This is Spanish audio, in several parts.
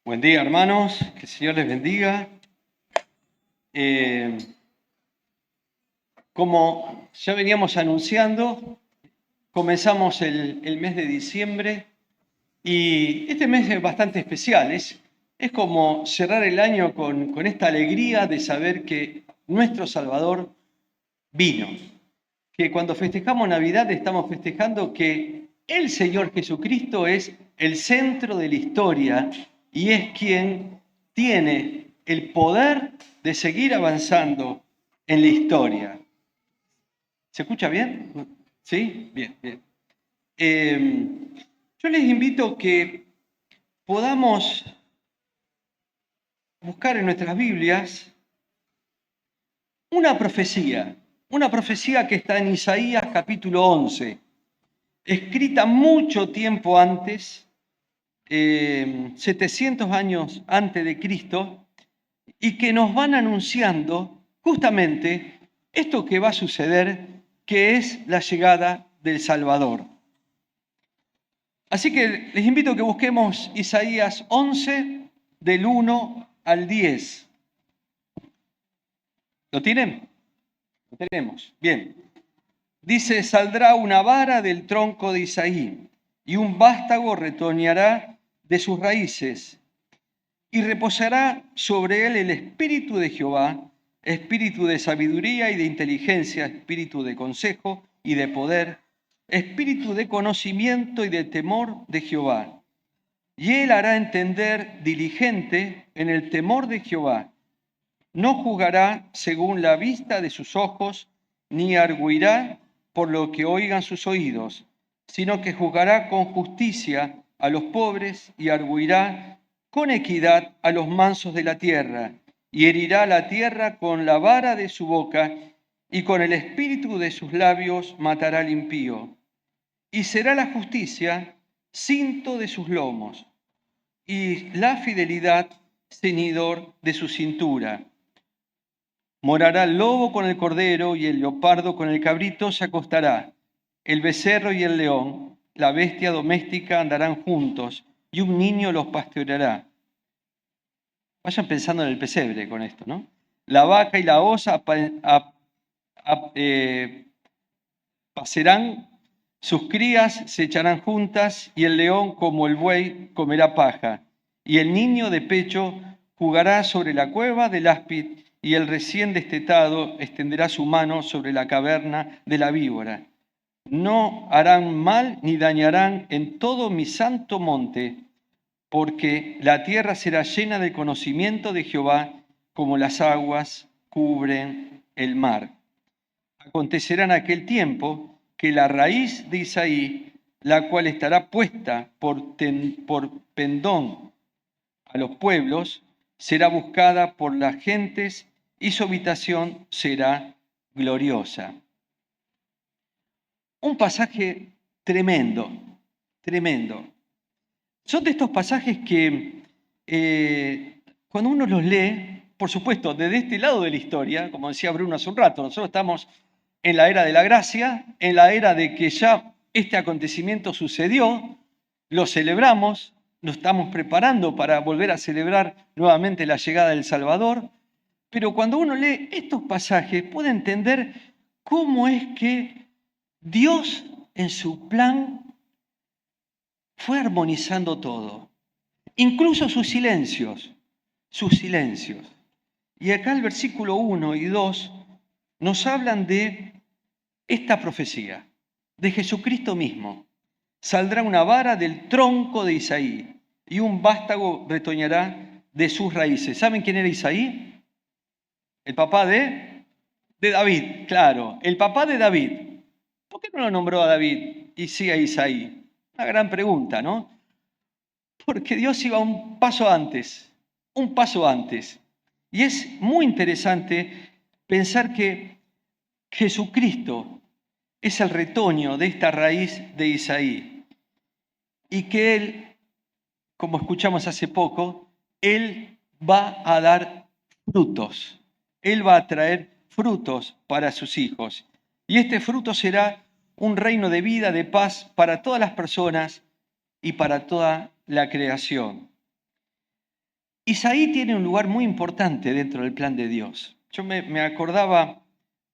Buen día, hermanos. Que el Señor les bendiga. Eh, como ya veníamos anunciando, comenzamos el mes de diciembre y este mes es bastante especial. Es como cerrar el año con esta alegría de saber que nuestro Salvador vino. Que cuando festejamos Navidad estamos festejando que el Señor Jesucristo es el centro de la historia y es quien tiene el poder de seguir avanzando en la historia. ¿Se escucha bien? ¿Sí? Bien, bien. Yo les invito a que podamos buscar en nuestras Biblias una profecía que está en Isaías capítulo 11. Escrita mucho tiempo antes, 700 años antes de Cristo, y que nos van anunciando justamente esto que va a suceder, que es la llegada del Salvador. Así que les invito a que busquemos Isaías 11, del 1 al 10. ¿Lo tienen? Lo tenemos. Bien. Dice, saldrá una vara del tronco de Isaí, y un vástago retoñará de sus raíces, y reposará sobre él el espíritu de Jehová, espíritu de sabiduría y de inteligencia, espíritu de consejo y de poder, espíritu de conocimiento y de temor de Jehová. Y él hará entender diligente en el temor de Jehová. No juzgará según la vista de sus ojos, ni arguirá por lo que oigan sus oídos, sino que juzgará con justicia a los pobres y arguirá con equidad a los mansos de la tierra, y herirá la tierra con la vara de su boca, y con el espíritu de sus labios matará al impío. Y será la justicia cinto de sus lomos, y la fidelidad ceñidor de su cintura. Morará el lobo con el cordero y el leopardo con el cabrito se acostará. El becerro y el león, la bestia doméstica andarán juntos y un niño los pastoreará. Vayan pensando en el pesebre con esto, ¿no? La vaca y la osa pacerán, sus crías se echarán juntas y el león como el buey comerá paja. Y el niño de pecho jugará sobre la cueva del áspid y el recién destetado extenderá su mano sobre la caverna de la víbora. No harán mal ni dañarán en todo mi santo monte, porque la tierra será llena del conocimiento de Jehová, como las aguas cubren el mar. Acontecerá en aquel tiempo que la raíz de Isaí, la cual estará puesta por pendón a los pueblos, será buscada por las gentes y su habitación será gloriosa. Un pasaje tremendo, tremendo. Son de estos pasajes que cuando uno los lee, por supuesto, desde este lado de la historia, como decía Bruno hace un rato, nosotros estamos en la era de la gracia, en la era de que ya este acontecimiento sucedió, lo celebramos, nos estamos preparando para volver a celebrar nuevamente la llegada del Salvador, pero cuando uno lee estos pasajes puede entender cómo es que Dios en su plan fue armonizando todo, incluso sus silencios, sus silencios. Y acá el versículo 1 y 2 nos hablan de esta profecía, de Jesucristo mismo. Saldrá una vara del tronco de Isaí y un vástago retoñará de sus raíces. ¿Saben quién era Isaí? El papá de David, claro, el papá de David. ¿Por qué no lo nombró a David y sí a Isaí? Una gran pregunta, ¿no? Porque Dios iba un paso antes, un paso antes. Y es muy interesante pensar que Jesucristo es el retoño de esta raíz de Isaí y que Él, como escuchamos hace poco, Él va a dar frutos. Él va a traer frutos para sus hijos. Y este fruto será un reino de vida, de paz para todas las personas y para toda la creación. Isaí tiene un lugar muy importante dentro del plan de Dios. Yo me acordaba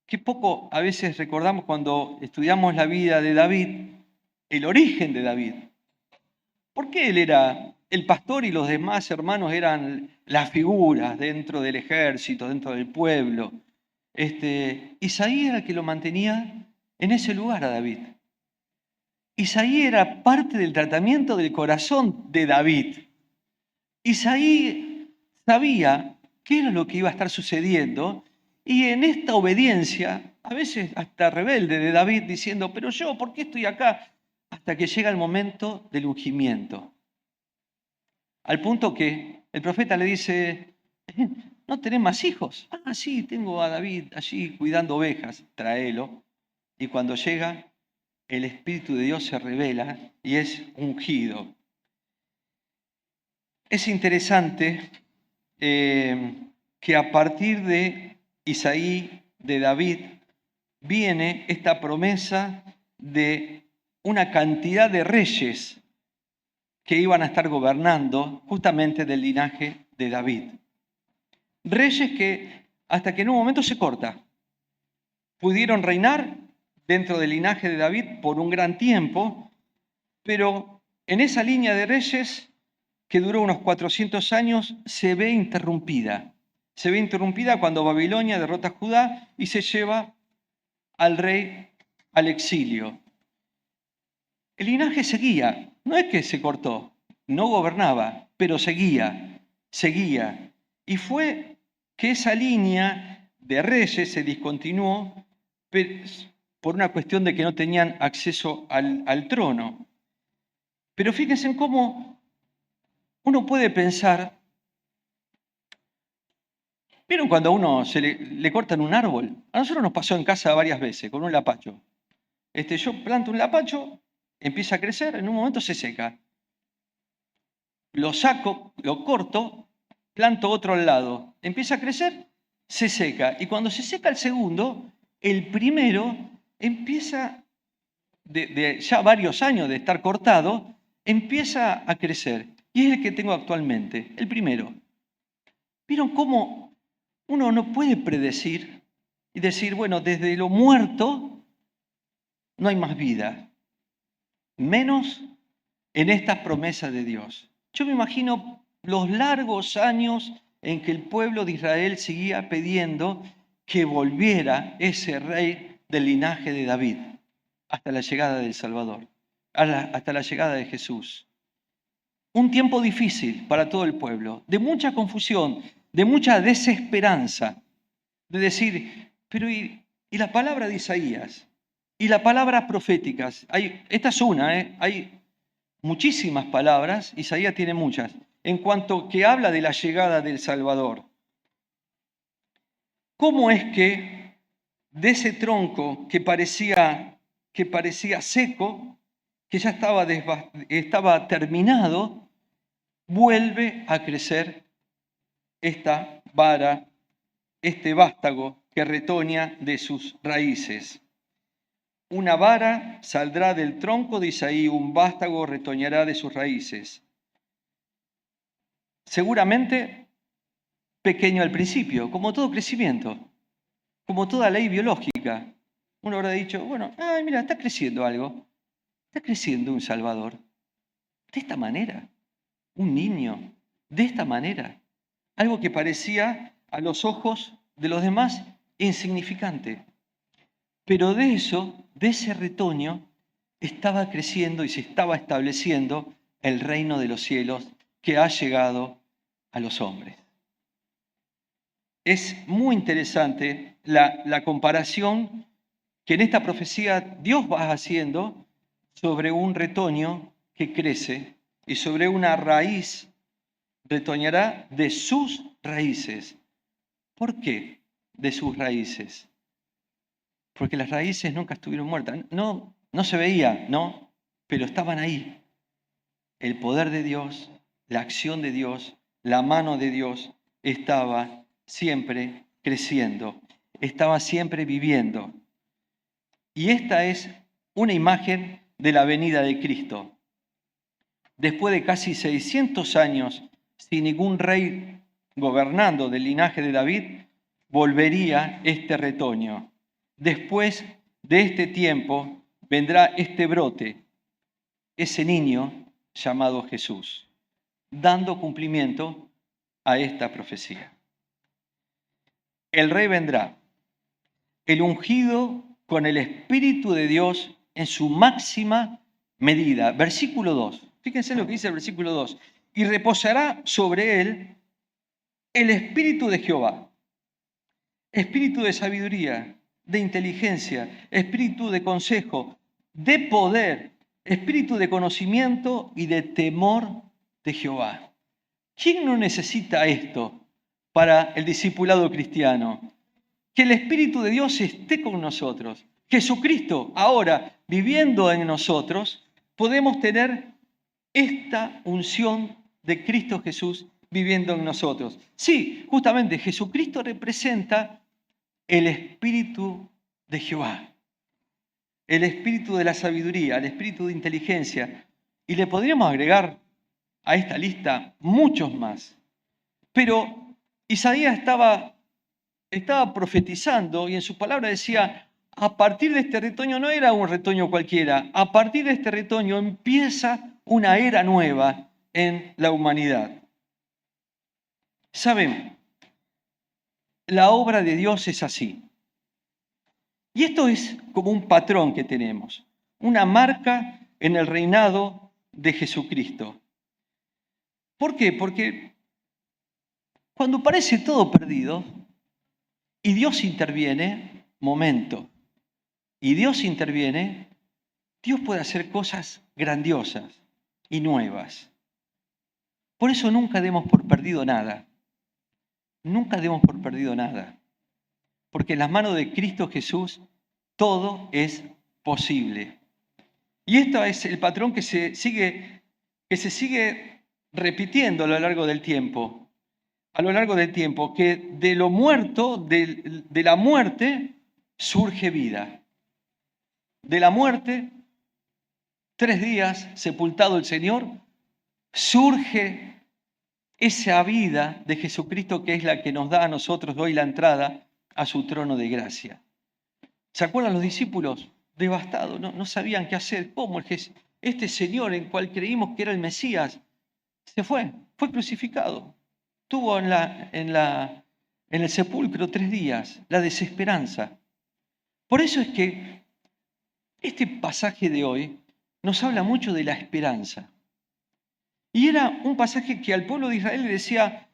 que poco a veces recordamos cuando estudiamos la vida de David, el origen de David. ¿Por qué él era el pastor y los demás hermanos eran las figuras dentro del ejército, dentro del pueblo? Isaí era el que lo mantenía en ese lugar a David. Isaí era parte del tratamiento del corazón de David. Isaí sabía qué era lo que iba a estar sucediendo y en esta obediencia, a veces hasta rebelde de David, diciendo, pero yo, ¿por qué estoy acá? Hasta que llega el momento del ungimiento. Al punto que el profeta le dice, ¿no tenés más hijos? Ah, sí, tengo a David allí cuidando ovejas, tráelo. Y cuando llega, el Espíritu de Dios se revela y es ungido. Es interesante que a partir de Isaí, de David, viene esta promesa de una cantidad de reyes que iban a estar gobernando justamente del linaje de David. Reyes que hasta que en un momento se corta, pudieron reinar dentro del linaje de David por un gran tiempo, pero en esa línea de reyes que duró unos 400 años se ve interrumpida. Se ve interrumpida cuando Babilonia derrota a Judá y se lleva al rey al exilio. El linaje seguía, no es que se cortó, no gobernaba, pero seguía. Y fue que esa línea de reyes se discontinuó por una cuestión de que no tenían acceso al trono. Pero fíjense en cómo uno puede pensar, ¿vieron cuando a uno le cortan un árbol? A nosotros nos pasó en casa varias veces con un lapacho. Yo planto un lapacho, empieza a crecer, en un momento se seca. Lo saco, lo corto, planto otro al lado. Empieza a crecer, se seca. Y cuando se seca el segundo, el primero empieza, de ya varios años de estar cortado, empieza a crecer. Y es el que tengo actualmente, el primero. ¿Vieron cómo uno no puede predecir y decir, bueno, desde lo muerto no hay más vida? Menos en estas promesas de Dios. Yo me imagino los largos años en que el pueblo de Israel seguía pidiendo que volviera ese rey del linaje de David hasta la llegada del Salvador, hasta la llegada de Jesús. Un tiempo difícil para todo el pueblo, de mucha confusión, de mucha desesperanza, de decir, pero ¿y la palabra de Isaías? Y las palabras proféticas. Esta es una, hay muchísimas palabras, Isaías tiene muchas, en cuanto que habla de la llegada del Salvador. ¿Cómo es que de ese tronco que parecía seco, que ya estaba terminado, vuelve a crecer esta vara, este vástago que retoña de sus raíces? Una vara saldrá del tronco de Isaí, un vástago retoñará de sus raíces. Seguramente pequeño al principio, como todo crecimiento, como toda ley biológica. Uno habrá dicho, bueno, ay, mira, está creciendo algo, está creciendo un Salvador. De esta manera, un niño, de esta manera. Algo que parecía a los ojos de los demás insignificante. Pero de eso, de ese retoño, estaba creciendo y se estaba estableciendo el reino de los cielos que ha llegado a los hombres. Es muy interesante la comparación que en esta profecía Dios va haciendo sobre un retoño que crece y sobre una raíz, retoñará de sus raíces. ¿Por qué de sus raíces? Porque las raíces nunca estuvieron muertas. No se veían, ¿no? Pero estaban ahí. El poder de Dios, la acción de Dios, la mano de Dios estaba siempre creciendo, estaba siempre viviendo. Y esta es una imagen de la venida de Cristo. Después de casi 600 años sin ningún rey gobernando del linaje de David, volvería este retoño. Después de este tiempo vendrá este brote, ese niño llamado Jesús, dando cumplimiento a esta profecía. El rey vendrá, el ungido con el Espíritu de Dios en su máxima medida. Versículo 2. Fíjense lo que dice el versículo 2. Y reposará sobre él el Espíritu de Jehová, espíritu de sabiduría, de inteligencia, espíritu de consejo, de poder, espíritu de conocimiento y de temor de Jehová. ¿Quién no necesita esto para el discipulado cristiano? Que el Espíritu de Dios esté con nosotros. Jesucristo ahora viviendo en nosotros, podemos tener esta unción de Cristo Jesús viviendo en nosotros. Sí, justamente Jesucristo representa el Espíritu de Jehová, el Espíritu de la sabiduría, el Espíritu de inteligencia. Y le podríamos agregar a esta lista muchos más. Pero Isaías estaba profetizando y en su palabra decía, a partir de este retoño no era un retoño cualquiera, a partir de este retoño empieza una era nueva en la humanidad. Saben, la obra de Dios es así. Y esto es como un patrón que tenemos, una marca en el reinado de Jesucristo. ¿Por qué? Porque cuando parece todo perdido y Dios interviene, momento, y Dios interviene, Dios puede hacer cosas grandiosas y nuevas. Por eso nunca demos por perdido nada. Nunca demos por perdido nada. Porque en las manos de Cristo Jesús todo es posible. Y esto es el patrón que se sigue repitiendo a lo largo del tiempo. A lo largo del tiempo, que de lo muerto, de la muerte, surge vida. De la muerte, 3 días sepultado el Señor, surge esa vida de Jesucristo que es la que nos da a nosotros hoy la entrada a su trono de gracia. ¿Se acuerdan los discípulos? Devastados, no sabían qué hacer. ¿Cómo este Señor en cual creímos que era el Mesías se fue crucificado? Tuvo en el sepulcro 3 días, la desesperanza. Por eso es que este pasaje de hoy nos habla mucho de la esperanza. Y era un pasaje que al pueblo de Israel le decía,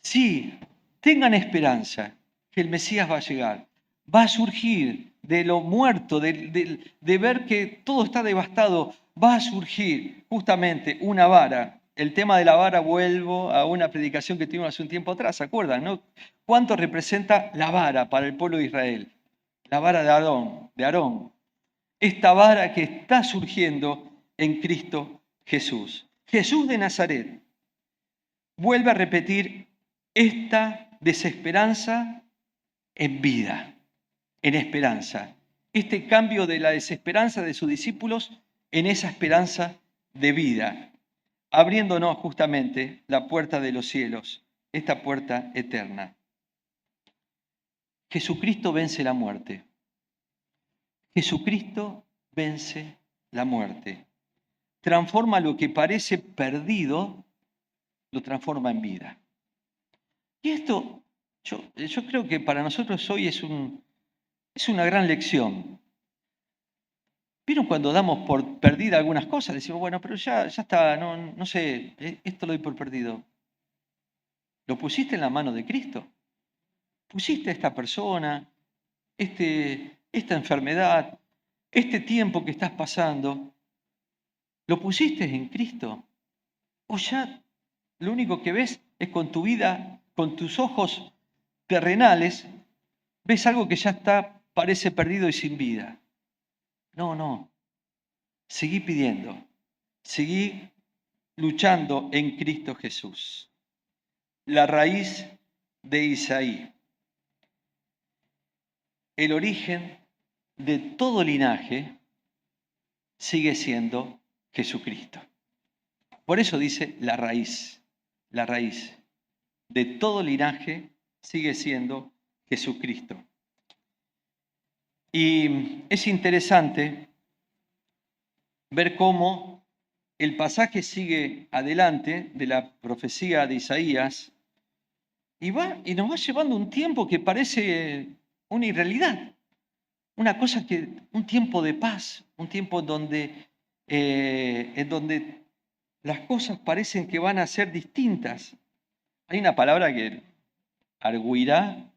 sí, tengan esperanza, que el Mesías va a llegar, va a surgir de lo muerto, de ver que todo está devastado, va a surgir justamente una vara. El tema de la vara, vuelvo a una predicación que tuvimos hace un tiempo atrás, ¿se acuerdan? ¿No? ¿Cuánto representa la vara para el pueblo de Israel? La vara de Aarón. Esta vara que está surgiendo en Cristo Jesús. Jesús de Nazaret vuelve a repetir esta desesperanza en vida, en esperanza. Este cambio de la desesperanza de sus discípulos en esa esperanza de vida, abriéndonos justamente la puerta de los cielos, esta puerta eterna. Jesucristo vence la muerte. Jesucristo vence la muerte. Transforma lo que parece perdido, lo transforma en vida. Y esto, yo creo que para nosotros hoy es una gran lección. ¿Vieron cuando damos por perdida algunas cosas? Decimos, bueno, pero ya está, no sé, esto lo doy por perdido. ¿Lo pusiste en la mano de Cristo? ¿Pusiste a esta persona, esta enfermedad, este tiempo que estás pasando? ¿Lo pusiste en Cristo? ¿O ya lo único que ves es con tu vida, con tus ojos terrenales, ves algo que ya parece perdido y sin vida? No. Seguí pidiendo, seguí luchando en Cristo Jesús. La raíz de Isaí. El origen de todo linaje sigue siendo Jesucristo. Por eso dice la raíz. la raíz de todo linaje sigue siendo Jesucristo. Y es interesante ver cómo el pasaje sigue adelante de la profecía de Isaías y nos va llevando un tiempo que parece una irrealidad, un tiempo de paz, un tiempo en donde las cosas parecen que van a ser distintas. Hay una palabra que arguirá,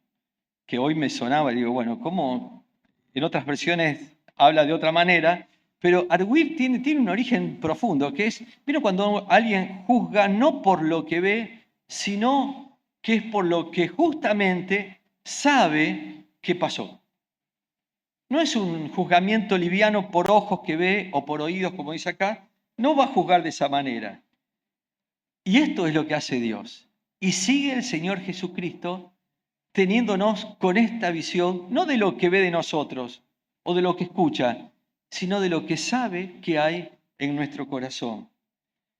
que hoy me sonaba, y digo, bueno, ¿cómo en otras versiones habla de otra manera? Pero arguir tiene un origen profundo, que es, ¿vieron cuando alguien juzga no por lo que ve, sino que es por lo que justamente sabe que pasó? No es un juzgamiento liviano por ojos que ve o por oídos, como dice acá, no va a juzgar de esa manera. Y esto es lo que hace Dios. Y sigue el Señor Jesucristo teniéndonos con esta visión, no de lo que ve de nosotros o de lo que escucha, sino de lo que sabe que hay en nuestro corazón.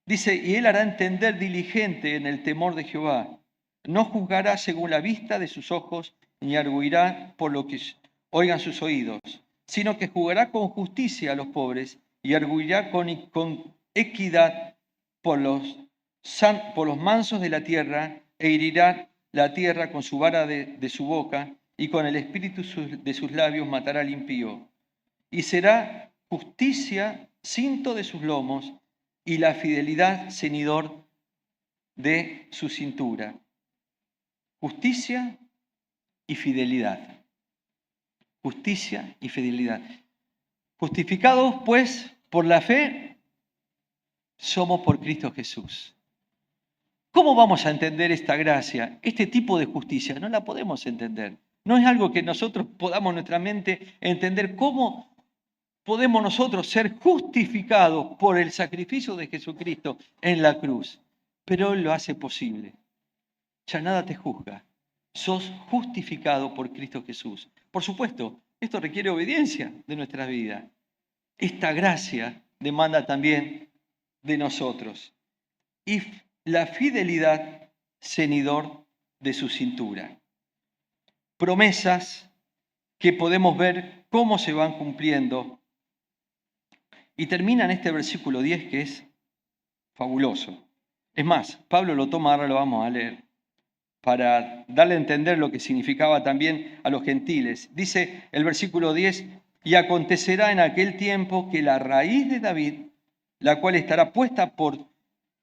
Dice, y Él hará entender diligente en el temor de Jehová. No juzgará según la vista de sus ojos, ni arguirá por lo que oigan sus oídos, sino que juzgará con justicia a los pobres y arguirá con equidad por los mansos de la tierra e herirá la tierra con su vara de su boca y con el espíritu de sus labios matará al impío. Y será justicia cinto de sus lomos y la fidelidad ceñidor de su cintura. Justicia y fidelidad. Justicia y fidelidad. Justificados, pues, por la fe, somos por Cristo Jesús. ¿Cómo vamos a entender esta gracia, este tipo de justicia? No la podemos entender. No es algo que nosotros podamos en nuestra mente entender cómo podemos nosotros ser justificados por el sacrificio de Jesucristo en la cruz. Pero Él lo hace posible. Ya nada te juzga. Sos justificado por Cristo Jesús. Por supuesto, esto requiere obediencia de nuestra vida. Esta gracia demanda también de nosotros. Y la fidelidad ceñidor de su cintura. Promesas que podemos ver cómo se van cumpliendo. Y termina en este versículo 10 que es fabuloso. Es más, Pablo lo toma, ahora lo vamos a leer, para darle a entender lo que significaba también a los gentiles. Dice el versículo 10, y acontecerá en aquel tiempo que la raíz de David, la cual estará puesta por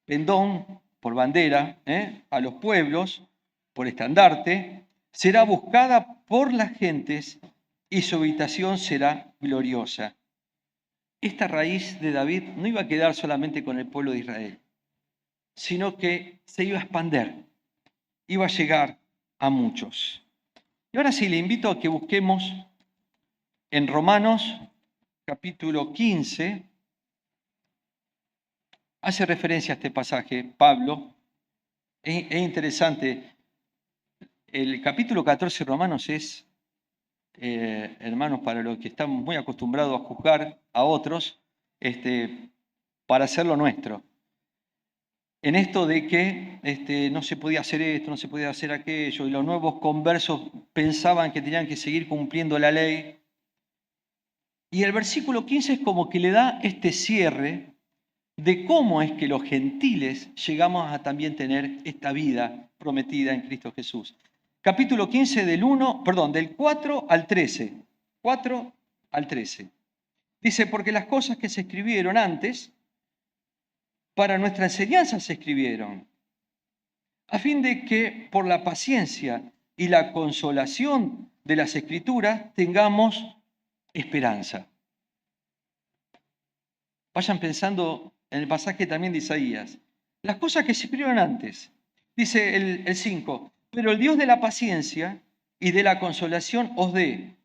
pendón, por bandera, a los pueblos, por estandarte, será buscada por las gentes y su habitación será gloriosa. Esta raíz de David no iba a quedar solamente con el pueblo de Israel, sino que se iba a expandir, iba a llegar a muchos. Y ahora sí, le invito a que busquemos en Romanos capítulo 15, hace referencia a este pasaje, Pablo. Es interesante, el capítulo 14 de Romanos es, hermanos, para los que estamos muy acostumbrados a juzgar a otros, para hacerlo nuestro. En esto de que no se podía hacer esto, no se podía hacer aquello, y los nuevos conversos pensaban que tenían que seguir cumpliendo la ley. Y el versículo 15 es como que le da este cierre de cómo es que los gentiles llegamos a también tener esta vida prometida en Cristo Jesús. Capítulo 15 del 4 al 13. 4 al 13. Dice, porque las cosas que se escribieron antes, para nuestra enseñanza se escribieron, a fin de que por la paciencia y la consolación de las Escrituras tengamos esperanza. Vayan pensando en el pasaje también de Isaías. Las cosas que se escribieron antes. Dice el 5, pero el Dios de la paciencia y de la consolación os dé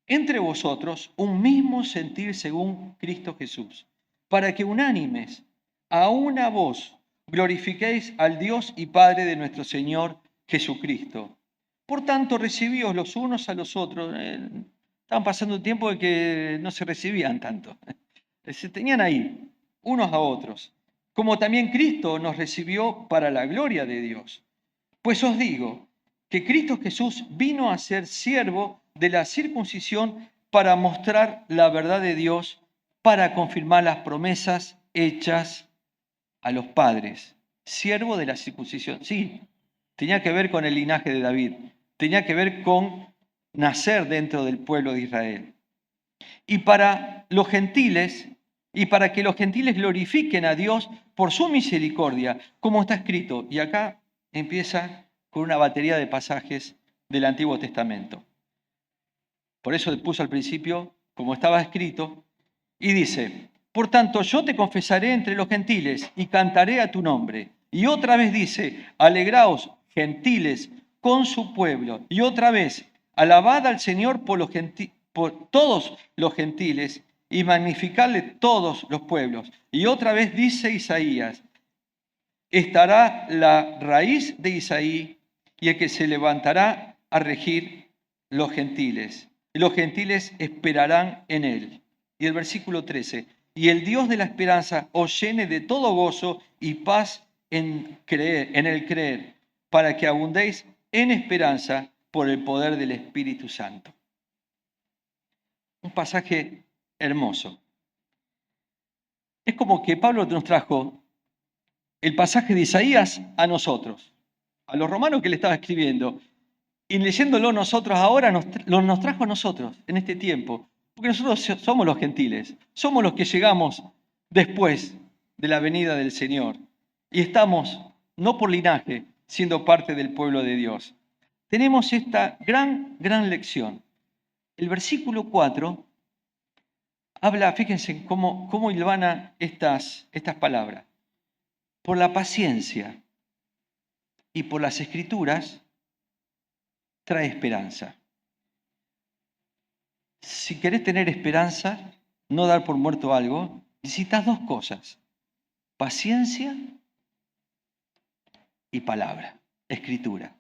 entre vosotros un mismo sentir según Cristo Jesús, para que unánimes a una voz glorifiquéis al Dios y Padre de nuestro Señor Jesucristo. Por tanto, recibíos los unos a los otros. Estaban pasando un tiempo en que no se recibían tanto. Se tenían ahí, unos a otros. como también Cristo nos recibió para la gloria de Dios. Pues os digo que Cristo Jesús vino a ser siervo de la circuncisión para mostrar la verdad de Dios, para confirmar las promesas hechas a los padres. Siervo de la circuncisión. Sí, tenía que ver con el linaje de David, tenía que ver con nacer dentro del pueblo de Israel. Y para los gentiles, y para que los gentiles glorifiquen a Dios por su misericordia, como está escrito. Y acá empieza con una batería de pasajes del Antiguo Testamento. Por eso puso al principio, como estaba escrito, y dice, por tanto, yo te confesaré entre los gentiles y cantaré a tu nombre. Y otra vez dice, alegraos, gentiles, con su pueblo. Y otra vez, alabad al Señor por todos los gentiles y magnificadle todos los pueblos. Y otra vez dice Isaías, estará la raíz de Isaí y el que se levantará a regir los gentiles. Y los gentiles esperarán en él. Y el versículo 13, y el Dios de la esperanza os llene de todo gozo y paz en el creer, para que abundéis en esperanza por el poder del Espíritu Santo. Un pasaje hermoso. Es como que Pablo nos trajo el pasaje de Isaías a los romanos que le estaba escribiendo, y leyéndolo nosotros ahora nos trajo a nosotros en este tiempo, porque nosotros somos los gentiles, somos los que llegamos después de la venida del Señor, y estamos, no por linaje, siendo parte del pueblo de Dios. Tenemos esta gran lección. El versículo 4 habla, fíjense cómo hilvana estas palabras. Por la paciencia y por las escrituras trae esperanza. Si querés tener esperanza, no dar por muerto algo, necesitas dos cosas: paciencia y palabra, escritura,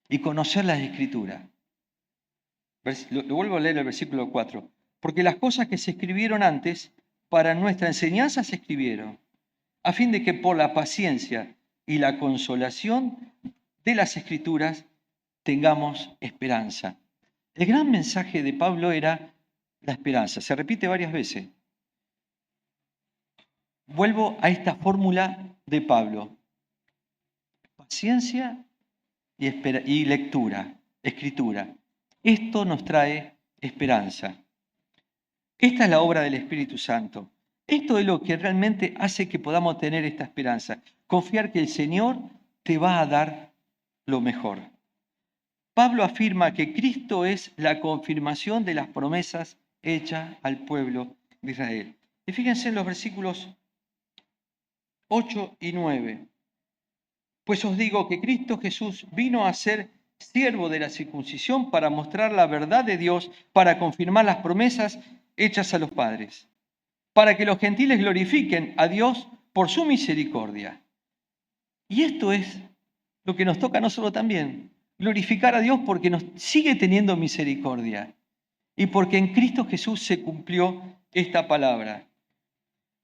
y conocer las escrituras. Lo vuelvo a leer el versículo 4. Porque las cosas que se escribieron antes, para nuestra enseñanza se escribieron, a fin de que por la paciencia y la consolación de las escrituras tengamos esperanza. El gran mensaje de Pablo era la esperanza. Se repite varias veces. Vuelvo a esta fórmula de Pablo. Paciencia y lectura, escritura. Esto nos trae esperanza. Esta es la obra del Espíritu Santo. Esto es lo que realmente hace que podamos tener esta esperanza. Confiar que el Señor te va a dar lo mejor. Pablo afirma que Cristo es la confirmación de las promesas hechas al pueblo de Israel. Y fíjense en los versículos 8 y 9. Pues os digo que Cristo Jesús vino a ser siervo de la circuncisión para mostrar la verdad de Dios, para confirmar las promesas hechas a los padres, para que los gentiles glorifiquen a Dios por su misericordia. Y esto es lo que nos toca a nosotros también, glorificar a Dios porque nos sigue teniendo misericordia y porque en Cristo Jesús se cumplió esta palabra.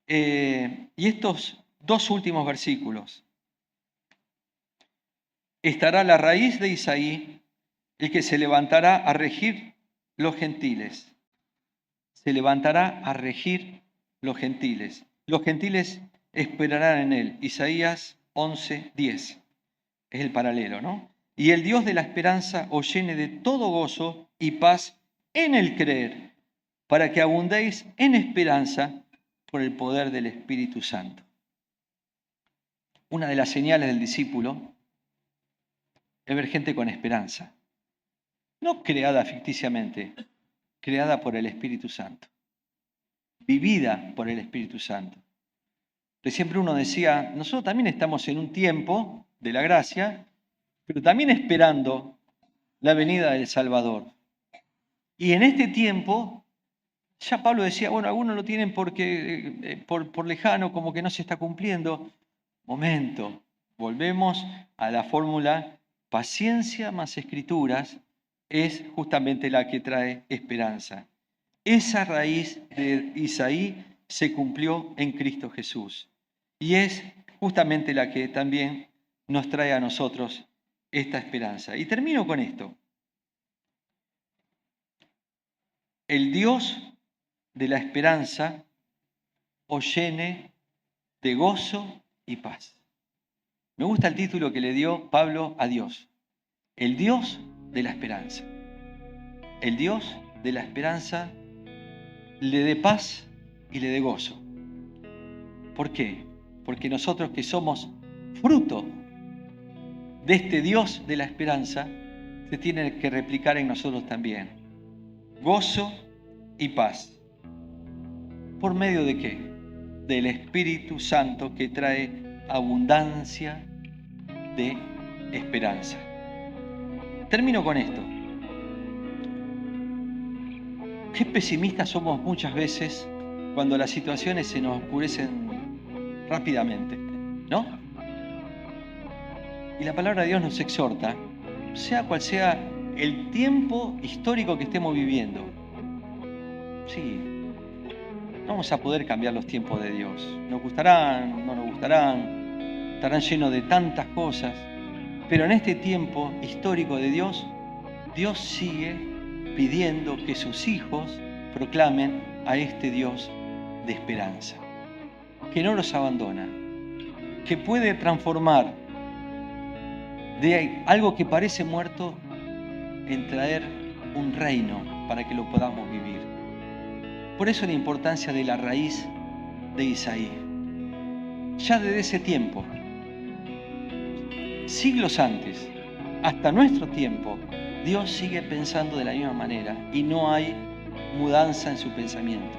Y estos dos últimos versículos. Estará la raíz de Isaí, el que se levantará a regir los gentiles. Se levantará a regir los gentiles. Los gentiles esperarán en él. Isaías 11:10. Es el paralelo, ¿no? Y el Dios de la esperanza os llene de todo gozo y paz en el creer, para que abundéis en esperanza por el poder del Espíritu Santo. Una de las señales del discípulo es ver gente con esperanza, no creada ficticiamente, creada por el Espíritu Santo, vivida por el Espíritu Santo. Pero siempre uno decía, nosotros también estamos en un tiempo de la gracia, pero también esperando la venida del Salvador. Y en este tiempo, ya Pablo decía, bueno, algunos lo tienen porque por lejano, como que no se está cumpliendo. Momento, volvemos a la fórmula: paciencia más escrituras es justamente la que trae esperanza. Esa raíz de Isaí se cumplió en Cristo Jesús. Y es justamente la que también nos trae a nosotros esta esperanza. Y termino con esto. El Dios de la esperanza os llene de gozo y paz. Me gusta el título que le dio Pablo a Dios. El Dios de la esperanza. El Dios de la esperanza le dé paz y le dé gozo. ¿Por qué? Porque nosotros que somos fruto de este Dios de la esperanza, se tiene que replicar en nosotros también. Gozo y paz. ¿Por medio de qué? Del Espíritu Santo que trae abundancia de esperanza. Termino con esto. Qué pesimistas somos muchas veces cuando las situaciones se nos oscurecen rápidamente, ¿no? Y la palabra de Dios nos exhorta, sea cual sea el tiempo histórico que estemos viviendo. Sí, no vamos a poder cambiar los tiempos de Dios. Nos gustarán, no nos gustarán, estarán llenos de tantas cosas. Pero en este tiempo histórico de Dios, Dios sigue pidiendo que sus hijos proclamen a este Dios de esperanza, que no los abandona, que puede transformar de algo que parece muerto en traer un reino para que lo podamos vivir. Por eso la importancia de la raíz de Isaí. Ya desde ese tiempo, siglos antes, hasta nuestro tiempo, Dios sigue pensando de la misma manera y no hay mudanza en su pensamiento.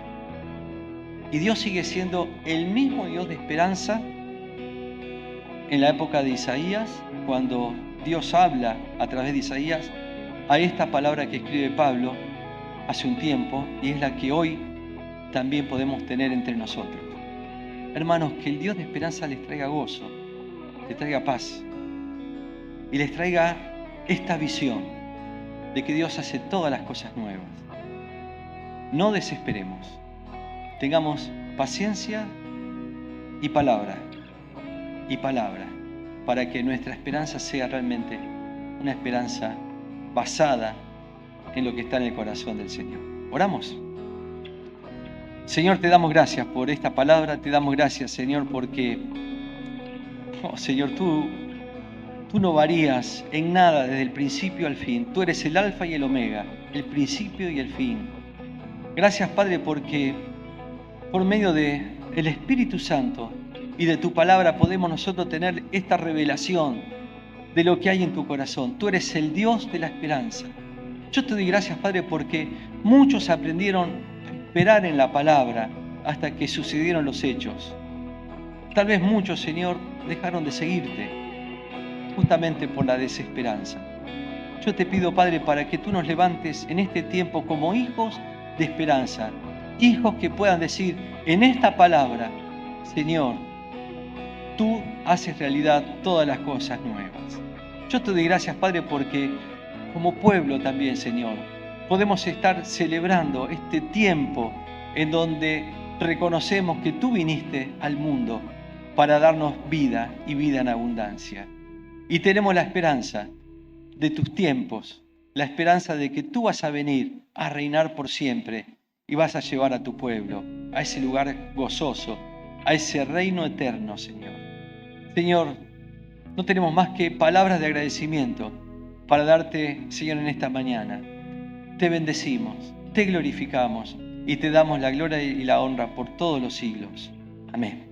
Y Dios sigue siendo el mismo Dios de esperanza en la época de Isaías, cuando Dios habla a través de Isaías a esta palabra que escribe Pablo hace un tiempo y es la que hoy también podemos tener entre nosotros. Hermanos, que el Dios de esperanza les traiga gozo, les traiga paz y les traiga esta visión de que Dios hace todas las cosas nuevas. No desesperemos, tengamos paciencia y palabra, para que nuestra esperanza sea realmente una esperanza basada en lo que está en el corazón del Señor. Oramos. Señor, te damos gracias por esta palabra, te damos gracias, Señor, porque, Señor, tú no varías en nada desde el principio al fin. Tú eres el alfa y el omega, el principio y el fin. Gracias, Padre, porque por medio del Espíritu Santo y de tu palabra podemos nosotros tener esta revelación de lo que hay en tu corazón. Tú eres el Dios de la esperanza. Yo te doy gracias, Padre, porque muchos aprendieron a esperar en la palabra hasta que sucedieron los hechos. Tal vez muchos, Señor, dejaron de seguirte justamente por la desesperanza. Yo te pido, Padre, para que tú nos levantes en este tiempo como hijos de esperanza, hijos que puedan decir en esta palabra, Señor, tú haces realidad todas las cosas nuevas. Yo te doy gracias, Padre, porque como pueblo también, Señor, podemos estar celebrando este tiempo en donde reconocemos que tú viniste al mundo para darnos vida y vida en abundancia. Y tenemos la esperanza de tus tiempos, la esperanza de que tú vas a venir a reinar por siempre y vas a llevar a tu pueblo a ese lugar gozoso, a ese reino eterno, Señor. Señor, no tenemos más que palabras de agradecimiento para darte, Señor, en esta mañana. Te bendecimos, te glorificamos y te damos la gloria y la honra por todos los siglos. Amén.